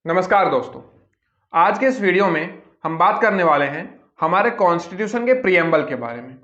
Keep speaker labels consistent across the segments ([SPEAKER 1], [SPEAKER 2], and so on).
[SPEAKER 1] नमस्कार दोस्तों। आज के इस वीडियो में हम बात करने वाले हैं हमारे कॉन्स्टिट्यूशन के प्रीएम्बल के बारे में।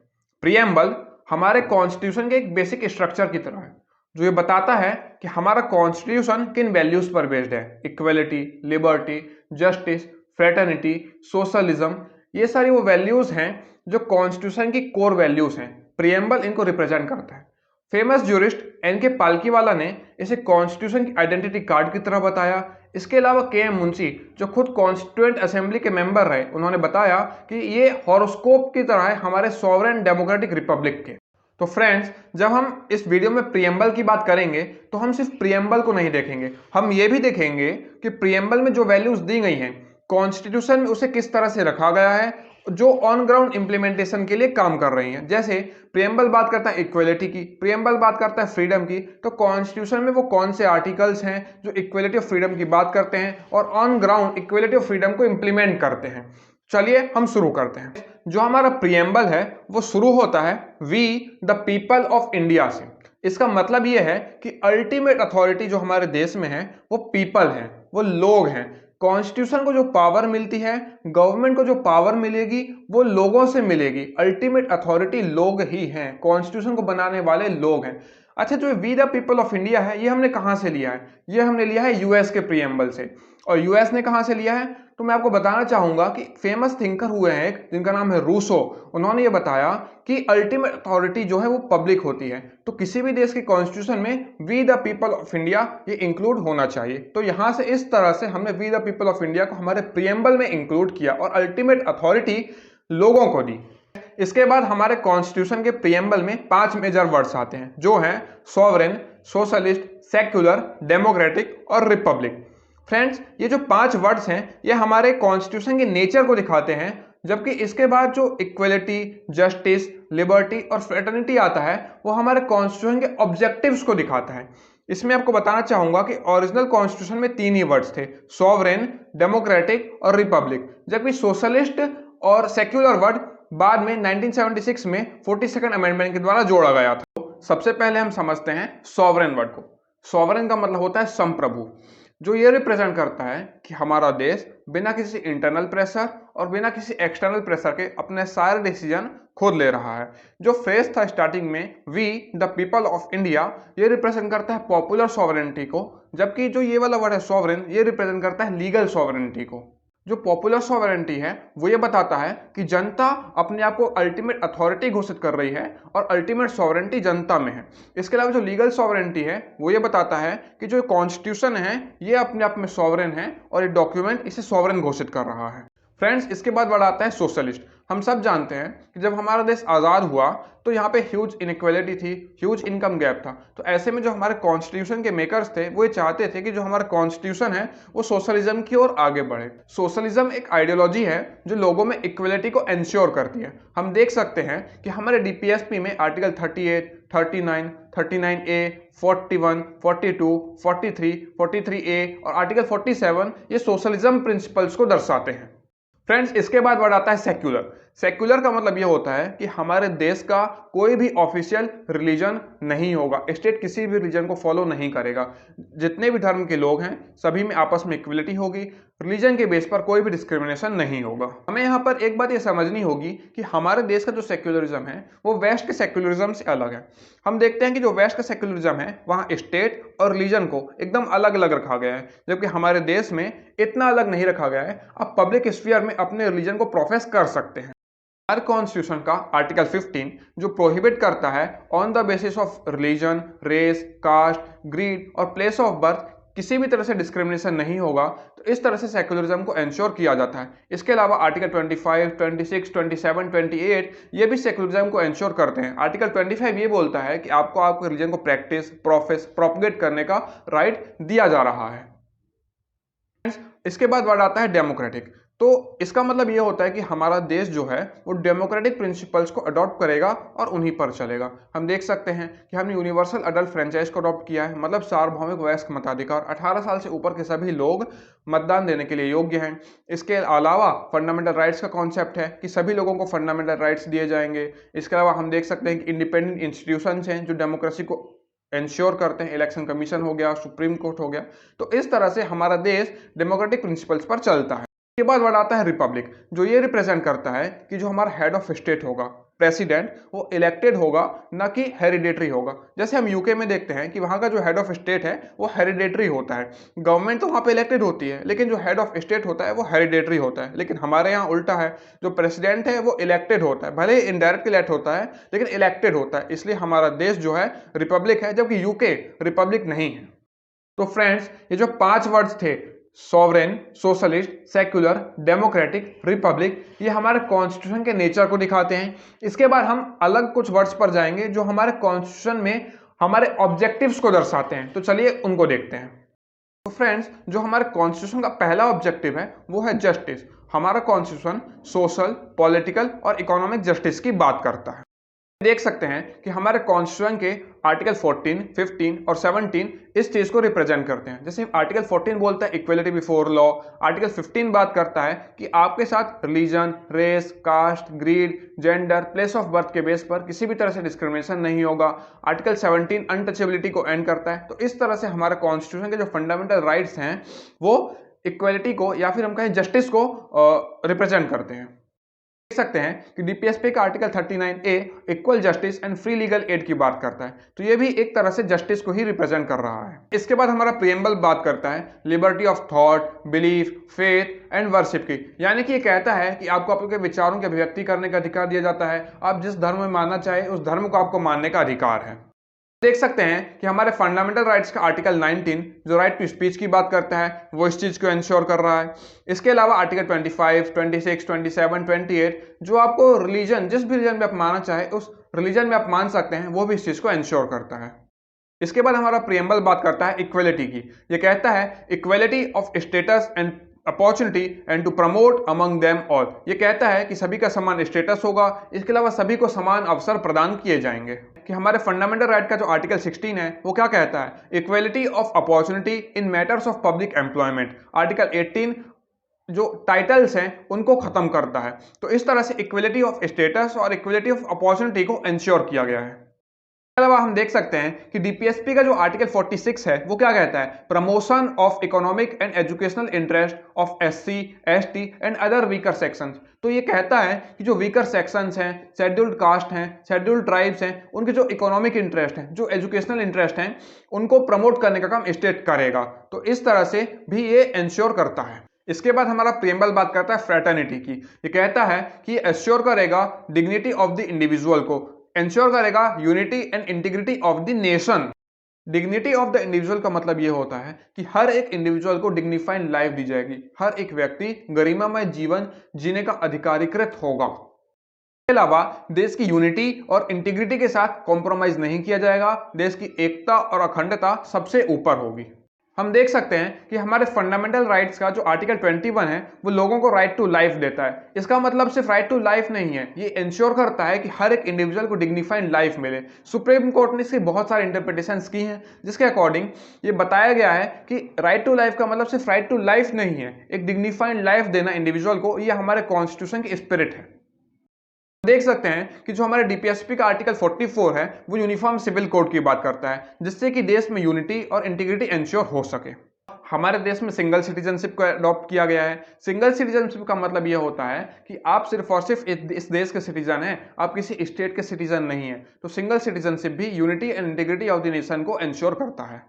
[SPEAKER 1] प्रीएम्बल हमारे कॉन्स्टिट्यूशन के एक बेसिक स्ट्रक्चर की तरह है जो ये बताता है कि हमारा कॉन्स्टिट्यूशन किन वैल्यूज पर बेस्ड है। Equality, liberty, justice, fraternity, socialism, ये सारी वो वैल्यूज हैं जो कॉन्स्टिट्यूशन की कोर वैल्यूज हैं। प्रीएम्बल इनको रिप्रेजेंट करता है। Famous jurist NK. पालकीवाला ने इसे कॉन्स्टिट्यूशन की आइडेंटिटी कार्ड की तरह बताया। इसके अलावा के.एम. मुंशी जो खुद कॉन्स्टिट्यूएंट असेंबली के मेंबर रहे, उन्होंने बताया कि ये हॉरोस्कोप की तरह है हमारे सॉवरेन डेमोक्रेटिक रिपब्लिक के। तो फ्रेंड्स, जब हम इस वीडियो में प्रीएम्बल की बात करेंगे तो हम सिर्फ प्रीएम्बल को नहीं देखेंगे, हम ये भी देखेंगे कि प्रीएम्बल में जो वैल्यूज दी गई हैं कॉन्स्टिट्यूशन में उसे किस तरह से रखा गया है जो ऑन ग्राउंड इंप्लीमेंटेशन के लिए काम कर रही हैं। जैसे प्रीएम्बल बात करता है इक्वलिटी की, प्रीएम्बल बात करता है फ्रीडम की, तो कॉन्स्टिट्यूशन में वो कौन से आर्टिकल्स हैं जो इक्वलिटी ऑफ फ्रीडम की बात करते हैं और on ground equality of freedom को इंप्लीमेंट करते हैं। चलिए हम शुरू करते हैं। जो हमारा प्रीएम्बल है वो शुरू होता है we the people of India से। इसका मतलब ये है कि अल्टीमेट अथॉरिटी जो हमारे देश में है वो पीपल है, वो लोग हैं। कॉन्स्टिट्यूशन को जो पावर मिलती है, गवर्नमेंट को जो पावर मिलेगी वो लोगों से मिलेगी। अल्टीमेट अथॉरिटी लोग ही हैं, कॉन्स्टिट्यूशन को बनाने वाले लोग हैं। अच्छा, जो we the people of India है ये हमने कहां से लिया है? ये हमने लिया है यूएस के प्रीएम्बल से। और यूएस ने कहां से लिया है तो मैं आपको बताना चाहूंगा कि फेमस थिंकर हुए हैं एक जिनका नाम है रूसो। उन्होंने ये बताया कि अल्टीमेट अथॉरिटी जो है वो पब्लिक होती है, तो किसी भी देश के कॉन्स्टिट्यूशन में we the people of India ये इंक्लूड होना चाहिए। तो यहां से इस तरह से हमने we the people of India को हमारे प्रीएम्बल में इंक्लूड किया और अल्टीमेट अथॉरिटी लोगों को दी। इसके बाद हमारे कॉन्स्टिट्यूशन के प्रीएम्बल में 5 मेजर वर्ड्स आते हैं जो हैं सॉवरेन, सोशलिस्ट, सेक्युलर, डेमोक्रेटिक और रिपब्लिक। फ्रेंड्स, ये जो 5 वर्ड्स हैं ये हमारे कॉन्स्टिट्यूशन के नेचर को दिखाते हैं, जबकि इसके बाद जो इक्वलिटी, जस्टिस, लिबर्टी और फ्रेटर्निटी आता है वो हमारे कॉन्स्टिट्यूशन के ऑब्जेक्टिव्स को दिखाता है। इसमें आपको बताना चाहूंगा कि ओरिजिनल कॉन्स्टिट्यूशन में 3 ही वर्ड्स थे, सॉवरेन, डेमोक्रेटिक और रिपब्लिक, जबकि सोशलिस्ट और सेक्युलर वर्ड बाद में 1976 में 42nd अमेंडमेंट के द्वारा जोड़ा गया था। तो सबसे पहले हम समझते हैं सॉवरेन वर्ड को। सॉवरेन का मतलब होता है संप्रभु, जो ये रिप्रेजेंट करता है कि हमारा देश बिना किसी इंटरनल प्रेशर और बिना किसी एक्सटर्नल प्रेशर के अपने सारे डिसीजन खुद ले रहा है। जो फ्रेज था स्टार्टिंग में we the people of India, ये रिप्रेजेंट करता है पॉपुलर सॉवरेनिटी को, जबकि जो ये वाला वर्ड है सॉवरेन, ये रिप्रेजेंट करता है लीगल सॉवरेनिटी को। जो पॉपुलर सॉवरेनिटी है वो ये बताता है कि जनता अपने आप को अल्टीमेट अथॉरिटी घोषित कर रही है और अल्टीमेट सॉवरेनिटी जनता में है। इसके अलावा जो लीगल सॉवरेनिटी है वो ये बताता है कि जो कॉन्स्टिट्यूशन है ये अपने आप में सॉवरेन है और ये डॉक्यूमेंट इसे सॉवरेन घोषित कर रहा है। फ्रेंड्स, इसके बाद वर्ड आता है सोशलिस्ट। हम सब जानते हैं कि जब हमारा देश आज़ाद हुआ तो यहाँ पे ह्यूज इनइक्वालिटी थी, ह्यूज इनकम गैप था। तो ऐसे में जो हमारे कॉन्स्टिट्यूशन के मेकर्स थे वो ये चाहते थे कि जो हमारा कॉन्स्टिट्यूशन है वो सोशलिज्म की ओर आगे बढ़े। सोशलिज्म एक आइडियोलॉजी है जो लोगों में इक्वलिटी को इंश्योर करती है। हम देख सकते हैं कि हमारे डीपीएसपी में आर्टिकल 38, 39, 39A, 41, 42, 43, 43A और आर्टिकल 47 ये सोशलिज्म प्रिंसिपल्स को दर्शाते हैं। फ्रेंड्स, इसके बाद वर्ड आता है सेक्युलर। सेक्युलर का मतलब यह होता है कि हमारे देश का कोई भी ऑफिशियल रिलीजन नहीं होगा, स्टेट किसी भी रिलीजन को फॉलो नहीं करेगा। जितने भी धर्म के लोग हैं सभी में आपस में इक्वलिटी होगी, रिलीजन के बेस पर कोई भी डिस्क्रिमिनेशन नहीं होगा। हमें यहाँ पर एक बात ये समझनी होगी कि हमारे देश का जो सेक्युलरिज्म है वो वेस्ट के सेक्युलरिज्म से अलग है। हम देखते हैं कि जो वेस्ट का सेक्युलरिज्म है वहाँ स्टेट और रिलीजन को एकदम अलग अलग रखा गया है, जबकि हमारे देश में इतना अलग नहीं रखा गया है। आप पब्लिक स्फीयर में अपने रिलीजन को प्रोफेस कर सकते हैं। हर कॉन्स्टिट्यूशन का आर्टिकल 15 जो प्रोहिबिट करता है on the basis of religion, race, caste, creed और प्लेस ऑफ बर्थ किसी भी तरह से डिस्क्रिमिनेशन नहीं होगा, तो इस तरह से सेक्युलरिज्म को इंश्योर किया जाता है। इसके अलावा आर्टिकल 25, 26, 27, 28 ये भी सेक्युलरिज्म को इंश्योर करते हैं। आर्टिकल 25 ये बोलता है कि आपको आपके रिलीजन को प्रैक्टिस, प्रोफेस, प्रोपगेट करने का राइट दिया जा रहा है। इसके बाद वर्ड आता है डेमोक्रेटिक। तो इसका मतलब ये होता है कि हमारा देश जो है वो डेमोक्रेटिक प्रिंसिपल्स को अडॉप्ट करेगा और उन्हीं पर चलेगा। हम देख सकते हैं कि हमने यूनिवर्सल अडल्ट फ्रेंचाइज को अडॉप्ट किया है, मतलब सार्वभौमिक वयस्क मताधिकार। 18 साल से ऊपर के सभी लोग मतदान देने के लिए योग्य हैं। इसके अलावा फंडामेंटल राइट्स का कॉन्सेप्ट है कि सभी लोगों को फंडामेंटल राइट्स दिए जाएंगे। इसके अलावा हम देख सकते हैं कि इंडिपेंडेंट इंस्टीट्यूशंस हैं जो डेमोक्रेसी को इंश्योर करते हैं। इलेक्शन कमीशन हो गया, सुप्रीम कोर्ट हो गया। तो इस तरह से हमारा देश डेमोक्रेटिक प्रिंसिपल्स पर चलता है। के बाद वर्ड आता है रिपब्लिक, जो ये रिप्रेजेंट करता है कि जो हमारा हेड ऑफ स्टेट होगा, प्रेसिडेंट, वो इलेक्टेड होगा, ना कि हेरिडेटरी होगा। जैसे हम यूके में देखते हैं कि वहां का जो हेड ऑफ स्टेट है वो हेरिडेटरी होता है। गवर्नमेंट तो वहां पे इलेक्टेड होती है, लेकिन जो हेड ऑफ स्टेट होता है वो हेरिडेटरी होता है। लेकिन हमारे यहाँ उल्टा है, जो प्रेसिडेंट है वो इलेक्टेड होता है, भले ही इनडायरेक्ट इलेक्ट होता है लेकिन इलेक्टेड होता है। इसलिए हमारा देश जो है रिपब्लिक है, जबकि यूके रिपब्लिक नहीं है। तो फ्रेंड्स, ये जो 5 वर्ड्स थे, sovereign, socialist, secular, democratic, Republic, ये हमारे कॉन्स्टिट्यूशन के नेचर को दिखाते हैं। इसके बाद हम अलग कुछ वर्ड्स पर जाएंगे जो हमारे कॉन्स्टिट्यूशन में हमारे ऑब्जेक्टिव्स को दर्शाते हैं। तो चलिए उनको देखते हैं। तो फ्रेंड्स, जो हमारे कॉन्स्टिट्यूशन का पहला ऑब्जेक्टिव है वो है जस्टिस। हमारा कॉन्स्टिट्यूशन सोशल, पॉलिटिकल और इकोनॉमिक जस्टिस की बात करता है। देख सकते हैं कि हमारे कॉन्स्टिट्यूशन के आर्टिकल 14, 15 और 17 इस चीज को रिप्रेजेंट करते हैं। जैसे आर्टिकल 14 बोलता है इक्वलिटी बिफोर लॉ, आर्टिकल 15 बात करता है कि आपके साथ religion, race, caste, creed, gender, place of birth के बेस पर किसी भी तरह से डिस्क्रिमिनेशन नहीं होगा। आर्टिकल 17 अनटचेबिलिटी को एंड करता है। तो इस तरह से हमारे कॉन्स्टिट्यूशन के जो फंडामेंटल राइट्स हैं वो इक्वलिटी को या फिर हम कहें जस्टिस को रिप्रेजेंट करते हैं। देख सकते हैं कि डीपीएसपी का article 39A equal justice and free legal aid की बात करता है। तो ये भी एक तरह से जस्टिस को ही रिप्रेजेंट कर रहा है। इसके बाद हमारा प्रीएम्बल बात करता है liberty of thought, belief, faith and worship की। यानी कि ये कहता है कि आपको आपके विचारों की अभिव्यक्ति करने का अधिकार दिया जाता है। आप जिस धर्म में मानना चाहे उस धर्म को आपको मानने का अधिकार है। देख सकते हैं कि हमारे फंडामेंटल राइट्स का आर्टिकल 19 जो राइट टू स्पीच की बात करता है वो इस चीज को इंश्योर कर रहा है। इसके अलावा आर्टिकल 25, 26, 27, 28 जो आपको रिलीजन, जिस भी रिलीजन में आप मानना चाहे उस रिलीजन में आप मान सकते हैं, वो भी इस चीज को इंश्योर करता है। इसके बाद हमारा प्रीएम्बल बात करता है इक्वलिटी की। ये कहता है equality of status and opportunity and to promote among them all. ये कहता है कि सभी का समान स्टेटस होगा, इसके अलावा सभी को समान अवसर प्रदान किए जाएंगे। कि हमारे फंडामेंटल राइट का जो आर्टिकल 16 है वो क्या कहता है, equality of opportunity in matters of public employment. Article 18 जो टाइटल्स हैं उनको खत्म करता है। तो इस तरह से इक्वलिटी ऑफ स्टेटस और इक्वलिटी ऑफ अपॉर्चुनिटी को इंश्योर किया गया है। इसके अलावा हम देख सकते हैं कि डीपीएसपी का जो आर्टिकल 46 है वो क्या कहता है, promotion of economic and educational interest of SC, ST and other weaker sections. तो ये कहता है कि जो वीकर सेक्शंस हैं, शेड्यूल्ड कास्ट हैं, शेड्यूल्ड ट्राइब्स हैं, उनके जो इकोनॉमिक इंटरेस्ट हैं, जो एजुकेशनल इंटरेस्ट हैं, उनको प्रमोट करने का काम स्टेट करेगा। तो इस तरह से भी ये इंश्योर करता है। इसके बाद हमारा प्रीएम्बल बात करता है फ्रेटर्निटी की। ये कहता है कि एश्योर करेगा डिग्निटी ऑफ द इंडिविजुअल को, इंश्योर करेगा unity and integrity of the nation. Dignity of the individual का मतलब यह होता है कि हर एक इंडिविजुअल को डिग्निफाइड लाइफ दी जाएगी, हर एक व्यक्ति गरिमामय जीवन जीने का अधिकारीकृत होगा। इसके अलावा देश की यूनिटी और इंटीग्रिटी के साथ कॉम्प्रोमाइज नहीं किया जाएगा, देश की एकता और अखंडता सबसे ऊपर होगी। हम देख सकते हैं कि हमारे फंडामेंटल राइट्स का जो आर्टिकल 21 है वो लोगों को राइट टू लाइफ देता है। इसका मतलब सिर्फ राइट टू लाइफ नहीं है, ये इंश्योर करता है कि हर एक इंडिविजुअल को डिग्निफाइड लाइफ मिले। सुप्रीम कोर्ट ने इसकी बहुत सारी इंटरप्रिटेशंस की हैं, जिसके अकॉर्डिंग ये बताया गया है कि राइट टू लाइफ का मतलब सिर्फ राइट टू लाइफ नहीं है, एक डिग्निफाइड लाइफ देना इंडिविजुअल को, ये हमारे कॉन्स्टिट्यूशन की स्पिरिट है। देख सकते हैं कि जो हमारे डीपीएसपी का आर्टिकल 44 है वो यूनिफॉर्म सिविल कोड की बात करता है, जिससे कि देश में यूनिटी और इंटीग्रिटी इंश्योर हो सके। हमारे देश में सिंगल सिटीजनशिप को अडॉप्ट किया गया है। सिंगल सिटीजनशिप का मतलब यह होता है कि आप सिर्फ और सिर्फ इस देश के सिटीजन हैं, आप किसी स्टेट के सिटीजन नहीं हैं। तो सिंगल सिटीजनशिप भी unity and integrity of the nation को इंश्योर करता है।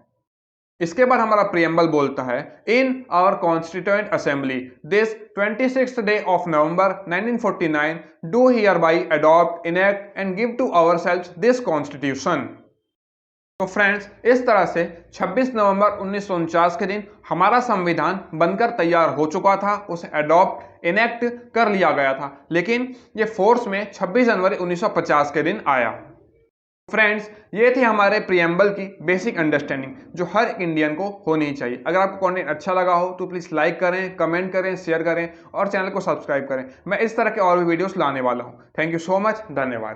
[SPEAKER 1] इसके बाद हमारा प्रीएम्बल बोलता है in our constituent assembly this 26th day of November 1949 do hereby adopt, enact and give to ourselves this constitution। तो फ्रेंड्स, इस तरह से 26 नवंबर 1949 के दिन हमारा संविधान बनकर तैयार हो चुका था, उसे अडॉप्ट, इनेक्ट कर लिया गया था, लेकिन ये फोर्स में 26 जनवरी 1950 के दिन आया। फ्रेंड्स, ये थी हमारे प्रीएम्बल की बेसिक अंडरस्टैंडिंग जो हर इंडियन को होनी चाहिए। अगर आपको कंटेंट अच्छा लगा हो तो प्लीज़ लाइक करें, कमेंट करें, शेयर करें और चैनल को सब्सक्राइब करें। मैं इस तरह के और भी वीडियोस लाने वाला हूं। थैंक यू सो मच, धन्यवाद।